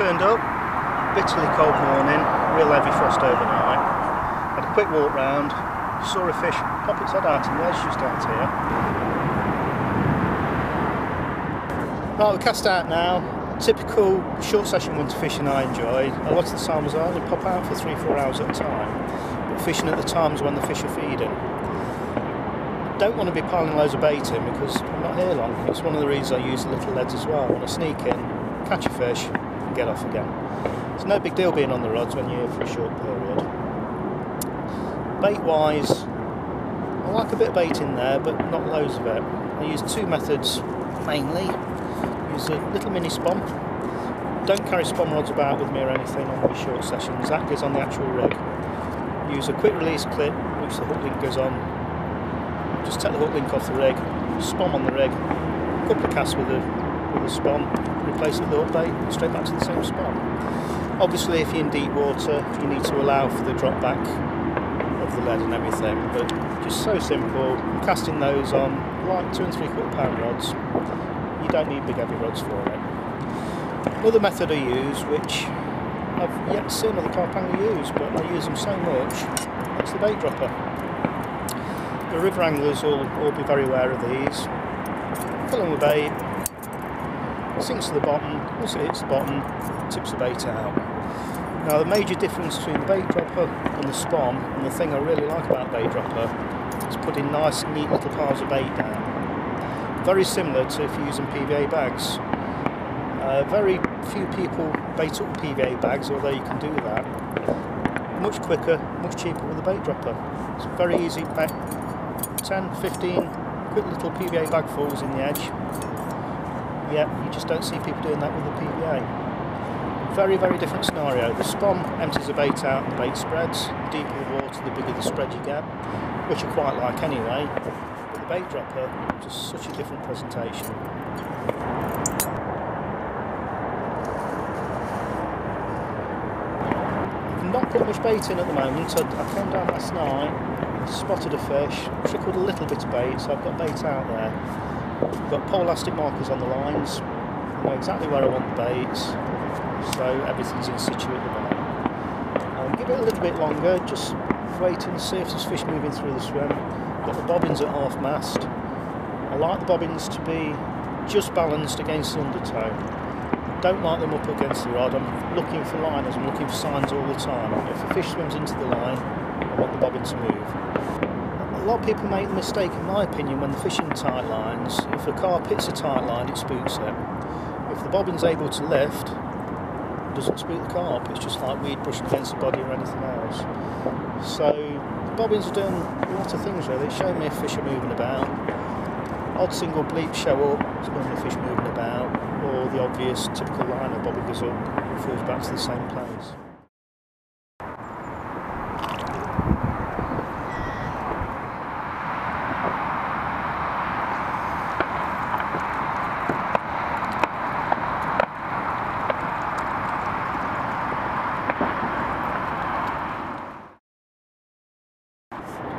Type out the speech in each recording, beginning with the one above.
turned up, bitterly cold morning, real heavy frost overnight. Had a quick walk round, saw a fish pop its head out in the edge just out here. Right, we cast out now. Typical short session winter fishing I enjoy. A lot of the times I only pop out for 3-4 hours at a time, but fishing at the times when the fish are feeding. Don't want to be piling loads of bait in because I'm not here long. It's one of the reasons I use the little leads as well. I want to sneak in, catch a fish and get off again. It's no big deal being on the rods when you're here for a short period. Bait wise, I like a bit of bait in there but not loads of it. I use two methods mainly. Use a little mini spom. Don't carry spom rods about with me or anything on these short sessions, that goes on the actual rig. Use a quick release clip which the hook link goes on. Just take the hook link off the rig, spom on the rig, a couple of casts with the spom, replace it with the hook bait, straight back to the same spom. Obviously if you're in deep water you need to allow for the drop back of the lead and everything, but just so simple. I'm casting those on like 2 3/4 pound rods. You don't need big heavy rods for it. Another method I use, which I've yet to see another carp angler use, but I use them so much, that's the bait dropper. The river anglers will all be very aware of these. Fill them with bait, sinks to the bottom, once it hits the bottom, tips the bait out. Now the major difference between the bait dropper and the spom, and the thing I really like about bait dropper, is putting nice neat little piles of bait down. Very similar to if you're using PVA bags. Very few people bait up PVA bags, although you can do that. Much quicker, much cheaper with a bait dropper. It's very easy, 10, 15 quick little PVA bagfuls in the edge. Yeah, you just don't see people doing that with the PVA. Very, very different scenario. The spom empties the bait out and the bait spreads. The deeper the water, the bigger the spread you get, which I quite like anyway. But the bait dropper, just such a different presentation. I've not put much bait in at the moment. I came down last night, spotted a fish, trickled a little bit of bait, so I've got bait out there. I've got pole elastic markers on the lines, I know exactly where I want the baits, so everything's in situ at the moment. I'll give it a little bit longer, just wait and see if there's fish moving through the swim. Got the bobbins at half mast. I like the bobbins to be just balanced against the undertow. Don't like them up against the rod. I'm looking for liners, I'm looking for signs all the time. If a fish swims into the line, I want the bobbin to move. A lot of people make the mistake, in my opinion, when they're fishing tight lines. If a carp hits a tight line, it spooks it. If the bobbin's able to lift, it doesn't spook the carp. It's just like weed brushing against the body or anything else. So the bobbins are doing a lot of things really. They show me if fish are moving about. Odd single bleep show up, it's normally fish moving about, or the obvious typical liner bobbin goes up and falls back to the same place.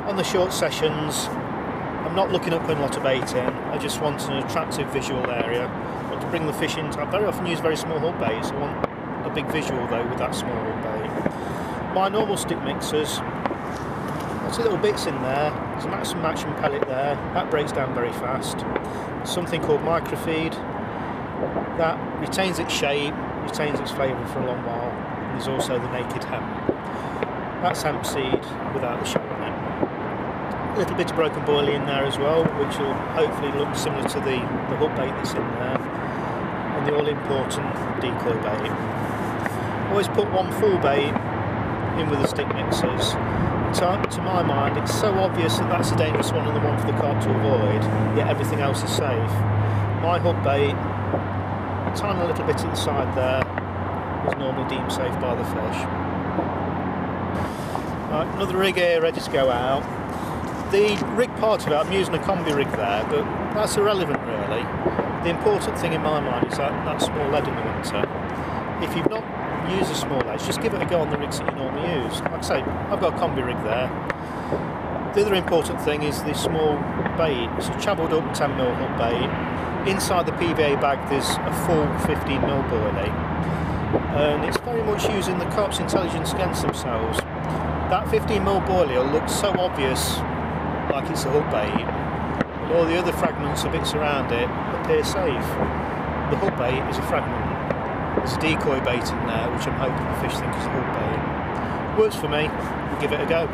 On the short sessions, I'm not looking at putting a lot of bait in. I just want an attractive visual area. I want to bring the fish in. I very often use very small hook baits. I want a big visual though with that small hook bait. My normal stick mixers, lots of little bits in there. There's a maximum matching pellet there. That breaks down very fast. Something called microfeed. That retains its shape, retains its flavour for a long while. And there's also the naked hemp. That's hemp seed without the shell on it. A little bit of broken boilie in there as well, which will hopefully look similar to the hook bait that's in there, and the all-important decoy bait. Always put one full bait in with the stick mixers. To my mind, it's so obvious that that's a dangerous one and the one for the carp to avoid, yet everything else is safe. My hook bait, a tiny little bit at the side there, is normally deemed safe by the fish. Right, another rig here ready to go out. The rig part of it, I'm using a combi rig there, but that's irrelevant really. The important thing in my mind is that small lead in the winter. If you've not used a small lead, just give it a go on the rigs that you normally use. Like I say, I've got a combi rig there. The other important thing is the small bait. It's a chabbled up 10mm hook bait. Inside the PVA bag there's a full 15mm boilie. and it's very much using the Carp's intelligence against themselves. That 15mm boilie looks so obvious, like it's a hook bait, and all the other fragments or bits around it appear safe. The hook bait is a fragment. There's a decoy bait in there, which I'm hoping the fish think is a hook bait. Works for me, we'll give it a go.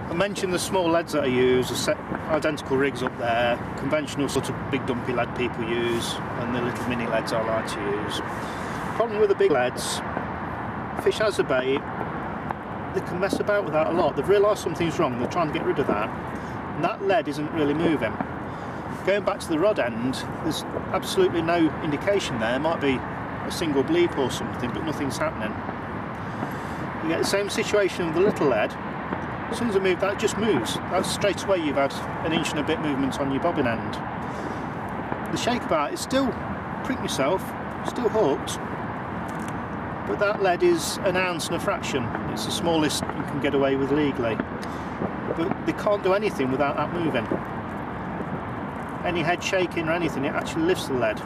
I mentioned the small leads that I use, a set identical rigs up there, conventional sort of big dumpy lead people use, and the little mini leads I like to use. Problem with the big leads, fish has a bait, they can mess about with that a lot. They've realised something's wrong, they're trying to get rid of that, and that lead isn't really moving. Going back to the rod end, there's absolutely no indication there. It might be a single bleep or something, but nothing's happening. You get the same situation with the little lead. As soon as I move that, it just moves. That's straight away you've had an inch and a bit movement on your bobbin end. The shakeabout is still, prick myself, still hooked, but that lead is an ounce and a fraction. It's the smallest you can get away with legally. But they can't do anything without that moving. Any head shaking or anything, it actually lifts the lead.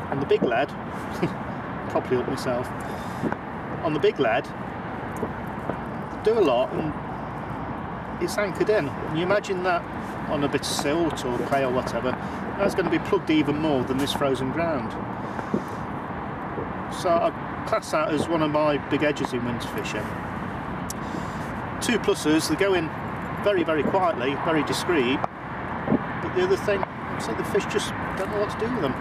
On the big lead, properly up myself, on the big lead, do a lot and it's anchored in. And you imagine that on a bit of silt or clay or whatever, that's going to be plugged even more than this frozen ground. So I class that as one of my big edges in winter fishing. Two pluses, they go in very, very quietly, very discreet, but the other thing, it's like the fish just don't know what to do with them.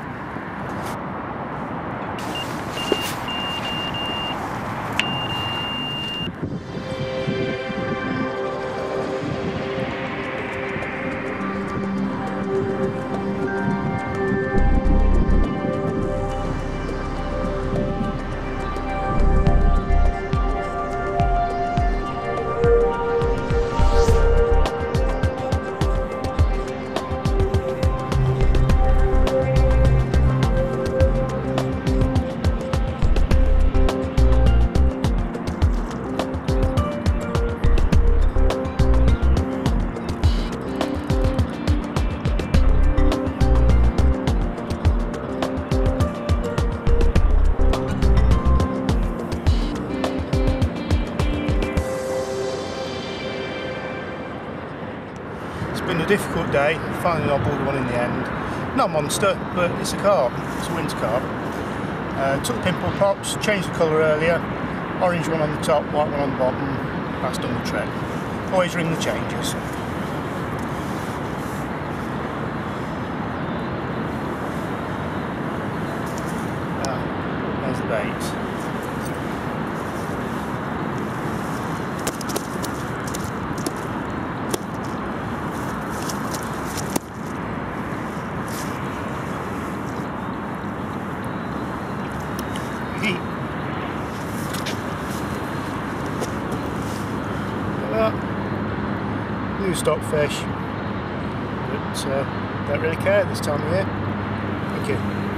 Been a difficult day, finally I bought one in the end. Not a monster, but it's a carp, it's a winter carp. Took the pimple pops, changed the colour earlier, orange one on the top, white one on the bottom, that's done the trick. Always ring the changes. There's the bait. New stock fish, but don't really care this time of year. Thank you.